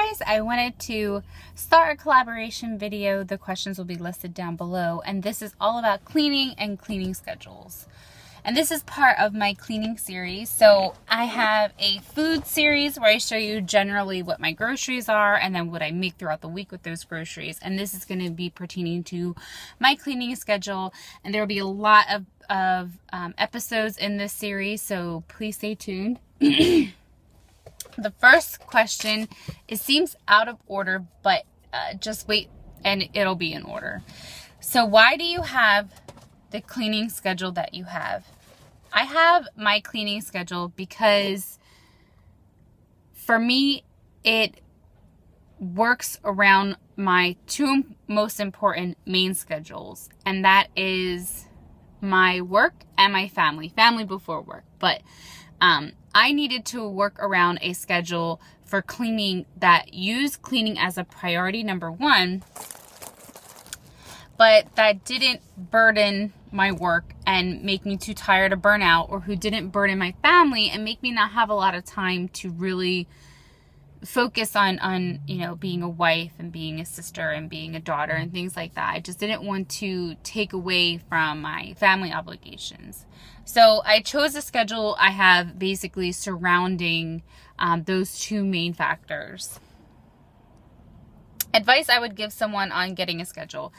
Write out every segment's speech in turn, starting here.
guys, I wanted to start a collaboration video. The questions will be listed down below, and this is all about cleaning and cleaning schedules. And this is part of my cleaning series. So I have a food series where I show you generally what my groceries are and then what I make throughout the week with those groceries. And this is going to be pertaining to my cleaning schedule, and there will be a lot of episodes in this series, so please stay tuned. The first question, it seems out of order, but just wait and it'll be in order. So why do you have the cleaning schedule that you have? I have my cleaning schedule because for me, it works around my two most important main schedules, and that is my work and my family. Family before work, but I needed to work around a schedule for cleaning that used cleaning as a priority, number one, but that didn't burden my work and make me too tired to burn out, or who didn't burden my family and make me not have a lot of time to really focus on you know, being a wife and being a sister and being a daughter and things like that. I just didn't want to take away from my family obligations. So I chose a schedule I have basically surrounding those two main factors. Advice I would give someone on getting a schedule.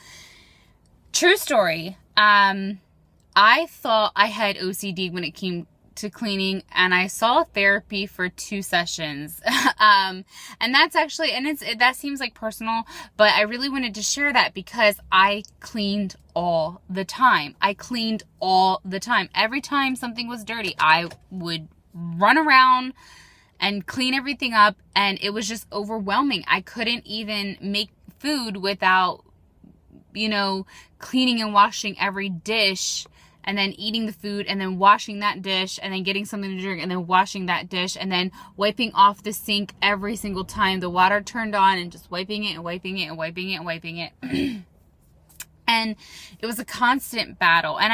True story. I thought I had OCD when it came to cleaning, and I saw therapy for 2 sessions. And that's actually, and that seems like personal, but I really wanted to share that because I cleaned all the time. I cleaned all the time. Every time something was dirty, I would run around and clean everything up, and it was just overwhelming. I couldn't even make food without, you know, cleaning and washing every dish, and then eating the food, and then washing that dish, and then getting something to drink, and then washing that dish, and then wiping off the sink every single time the water turned on, and just wiping it and wiping it and wiping it and wiping it. And it was a constant battle. And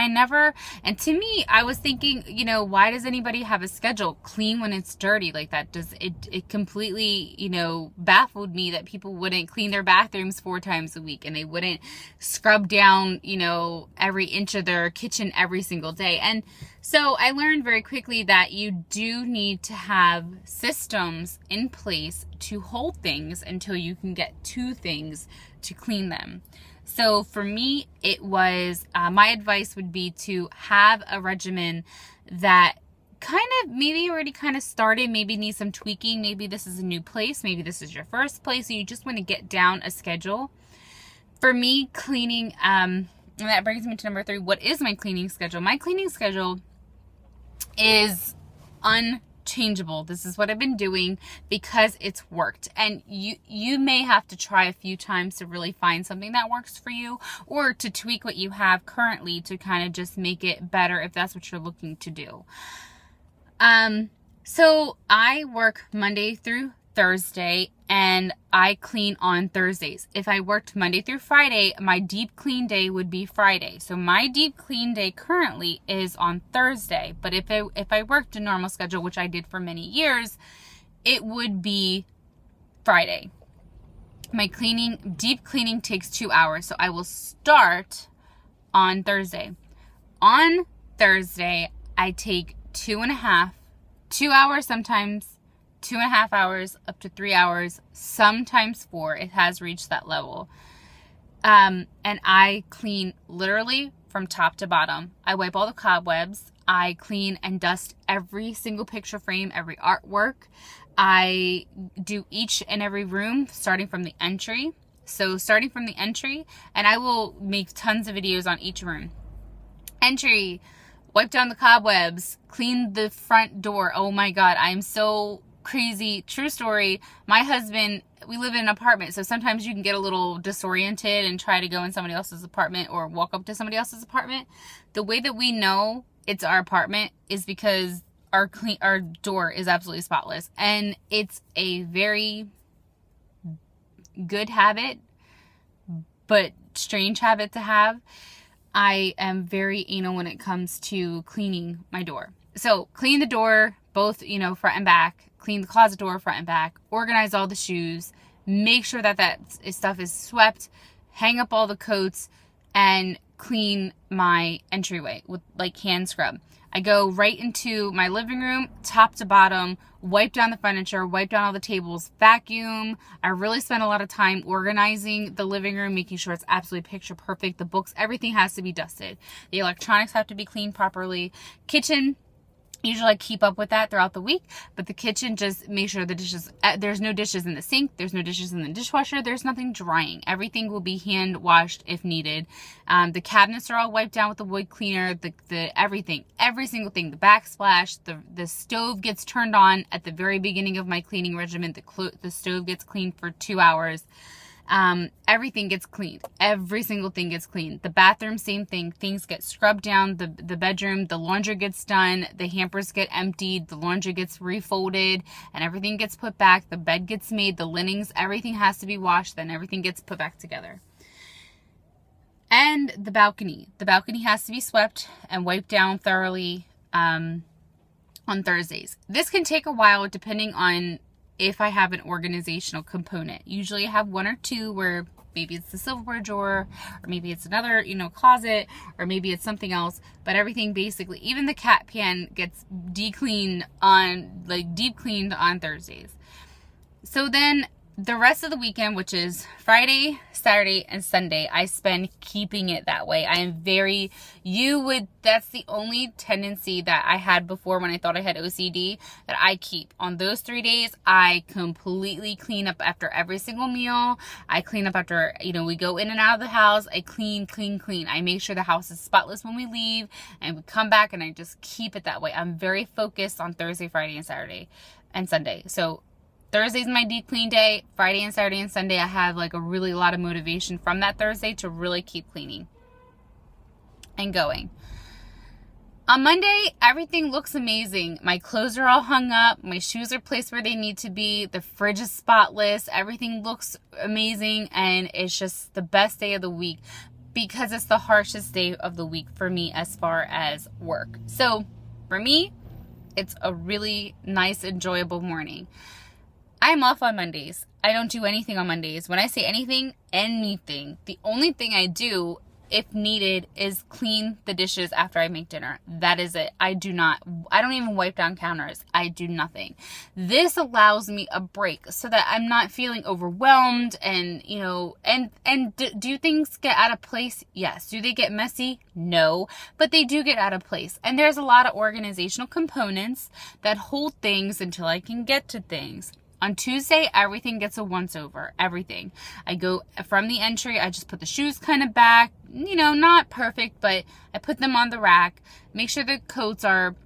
to me, I was thinking, you know, why does anybody have a schedule? Clean when it's dirty like that. It completely, you know, baffled me that people wouldn't clean their bathrooms 4 times a week, and they wouldn't scrub down, you know, every inch of their kitchen every single day. And so I learned very quickly that you do need to have systems in place to hold things until you can get to things to clean them. So for me, it was, my advice would be to have a regimen that kind of maybe already kind of started, maybe needs some tweaking. Maybe this is a new place. Maybe this is your first place, and you just want to get down a schedule. For me, cleaning, and that brings me to number 3. What is my cleaning schedule? My cleaning schedule is unchangeable. This is what I've been doing because it's worked, and you may have to try a few times to really find something that works for you, or to tweak what you have currently to kind of just make it better if that's what you're looking to do. So I work Monday through Thursday, and I clean on Thursdays. If I worked Monday through Friday, my deep clean day would be Friday. So my deep clean day currently is on Thursday. But if I worked a normal schedule, which I did for many years, it would be Friday. My deep cleaning takes 2 hours. So I will start on Thursday. On Thursday, I take 2 hours sometimes, 2.5 hours, up to 3 hours, sometimes 4. It has reached that level. And I clean literally from top to bottom. I wipe all the cobwebs. I clean and dust every single picture frame, every artwork. I do each and every room, starting from the entry. So starting from the entry, and I will make tons of videos on each room. Entry, wipe down the cobwebs, clean the front door. Oh my God, I'm so crazy. True story. My husband, we live in an apartment, so sometimes you can get a little disoriented and try to go in somebody else's apartment or walk up to somebody else's apartment. The way that we know it's our apartment is because our door is absolutely spotless, and it's a very good habit, but strange habit to have. I am very anal when it comes to cleaning my door. So clean the door, both, you know, front and back, clean the closet door front and back, organize all the shoes, make sure that that stuff is swept, hang up all the coats, and clean my entryway with like hand scrub. I go right into my living room, top to bottom, wipe down the furniture, wipe down all the tables, vacuum. I really spend a lot of time organizing the living room, making sure it's absolutely picture perfect. The books, everything has to be dusted. The electronics have to be cleaned properly. Kitchen, usually I keep up with that throughout the week, but the kitchen, just make sure the dishes, there's no dishes in the sink, there's no dishes in the dishwasher, there's nothing drying. Everything will be hand washed if needed. The cabinets are all wiped down with the wood cleaner, the everything, every single thing, the backsplash, the stove gets turned on at the very beginning of my cleaning regimen. The stove gets cleaned for 2 hours. Everything gets cleaned. Every single thing gets cleaned. The bathroom, same thing. Things get scrubbed down. The bedroom, the laundry gets done. The hampers get emptied. The laundry gets refolded and everything gets put back. The bed gets made. The linens, everything has to be washed. Then everything gets put back together. And the balcony. The balcony has to be swept and wiped down thoroughly, on Thursdays. This can take a while depending on if I have an organizational component. Usually I have one or two where maybe it's the silverware drawer, or maybe it's another, closet, or maybe it's something else. But everything basically, even the cat pan gets deep cleaned on Thursdays. So then the rest of the weekend, which is Friday, Saturday, and Sunday, I spend keeping it that way. I am that's the only tendency that I had before when I thought I had OCD, that I keep. On those 3 days, I completely clean up after every single meal. I clean up after, we go in and out of the house. I clean. I make sure the house is spotless when we leave, and we come back, and I just keep it that way. I'm very focused on Thursday, Friday, and Saturday, and Sunday. So Thursday's my deep clean day. Friday and Saturday and Sunday, I have like a really lot of motivation from that Thursday to really keep cleaning and going. On Monday, everything looks amazing. My clothes are all hung up. My shoes are placed where they need to be. The fridge is spotless. Everything looks amazing. And it's just the best day of the week because it's the harshest day of the week for me as far as work. So for me, it's a really nice, enjoyable morning. I'm off on Mondays. I don't do anything on Mondays. When I say anything, the only thing I do, if needed, is clean the dishes after I make dinner. That is it. I don't even wipe down counters. I do nothing. This allows me a break so that I'm not feeling overwhelmed and, do things get out of place? Yes. Do they get messy? No, but they do get out of place. And there's a lot of organizational components that hold things until I can get to things. On Tuesday, everything gets a once-over. Everything. I go from the entry, I just put the shoes kind of back. Not perfect, but I put them on the rack. Make sure the coats are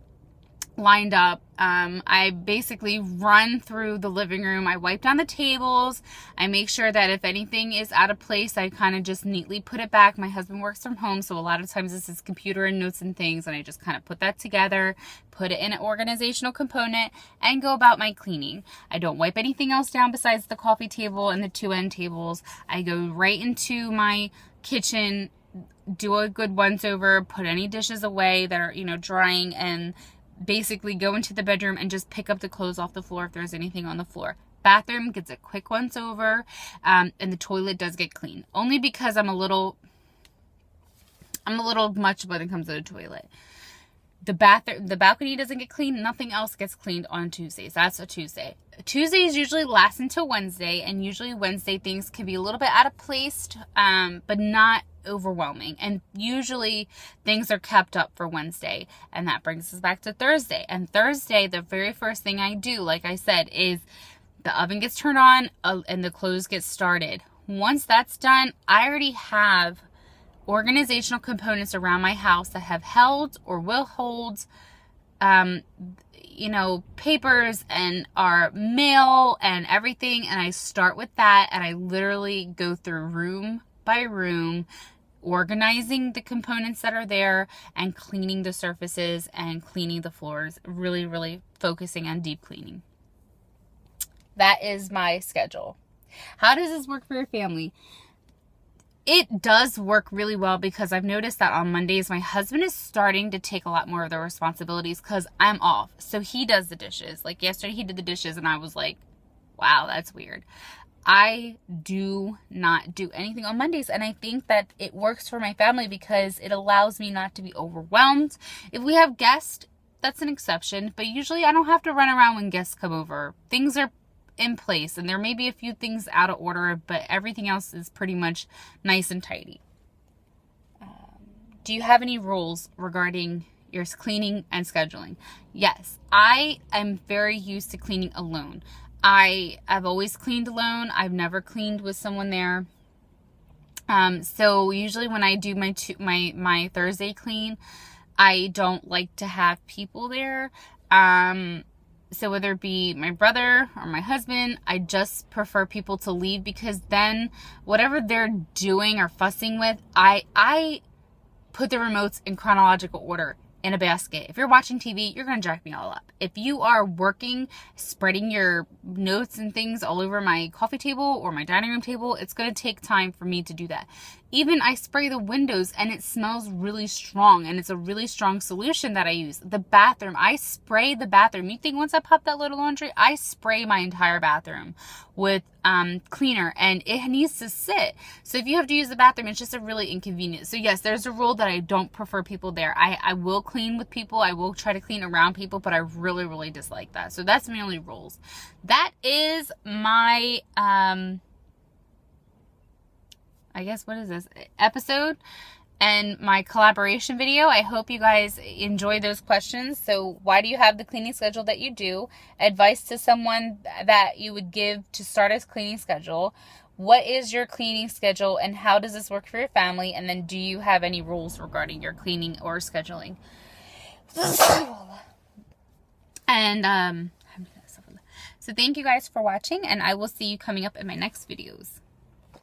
lined up. I basically run through the living room. I wipe down the tables. I make sure that if anything is out of place, I kind of just neatly put it back. My husband works from home, so a lot of times this is computer and notes and things, and I just kind of put that together, put it in an organizational component, and go about my cleaning. I don't wipe anything else down besides the coffee table and the two end tables. I go right into my kitchen, do a good once over, put any dishes away that are, drying, and basically go into the bedroom and just pick up the clothes off the floor if there's anything on the floor. Bathroom gets a quick once over, and the toilet does get clean. Only because I'm a little much when it comes to the toilet. The balcony doesn't get cleaned. Nothing else gets cleaned on Tuesdays. That's a Tuesday. Tuesdays usually last until Wednesday, and usually Wednesday things can be a little bit out of place, but not overwhelming. And usually things are kept up for Wednesday, and that brings us back to Thursday. And Thursday, the very first thing I do, like I said, is the oven gets turned on and the clothes get started. Once that's done, I already have organizational components around my house that have held or will hold papers and our mail and everything, and I start with that, and I literally go through room by room, organizing the components that are there and cleaning the surfaces and cleaning the floors, really, really focusing on deep cleaning. That is my schedule. How does this work for your family? it does work really well because I've noticed that on Mondays, my husband is starting to take a lot more of the responsibilities because I'm off. So he does the dishes. Like yesterday, he did the dishes and I was like, wow, that's weird. I do not do anything on Mondays, and I think that it works for my family because it allows me not to be overwhelmed. If we have guests, that's an exception, but usually I don't have to run around when guests come over. Things are in place, and there may be a few things out of order, but everything else is pretty much nice and tidy. Do you have any rules regarding your cleaning and scheduling? Yes, I am very used to cleaning alone. I've always cleaned alone. I've never cleaned with someone there. So usually when I do my Thursday clean, I don't like to have people there. So whether it be my brother or my husband, I just prefer people to leave because then whatever they're doing or fussing with, I put the remotes in chronological order in a basket. If you're watching TV, you're going to jack me all up. If you are working, spreading your notes and things all over my coffee table or my dining room table, it's going to take time for me to do that. Even I spray the windows and it smells really strong, and it's a really strong solution that I use. The bathroom, I spray the bathroom. You think once I pop that load of laundry, I spray my entire bathroom with cleaner, and it needs to sit. So if you have to use the bathroom, it's just a really inconvenient. So yes, there's a rule that I don't prefer people there. I will clean with people. I will try to clean around people, but I really, really dislike that. So that's my only rules. That is my, I guess, what is this episode and my collaboration video. I hope you guys enjoy those questions. So why do you have the cleaning schedule that you do? Advice to someone that you would give to start a cleaning schedule. What is your cleaning schedule and how does this work for your family? And then do you have any rules regarding your cleaning or scheduling? And so thank you guys for watching, and I will see you coming up in my next videos.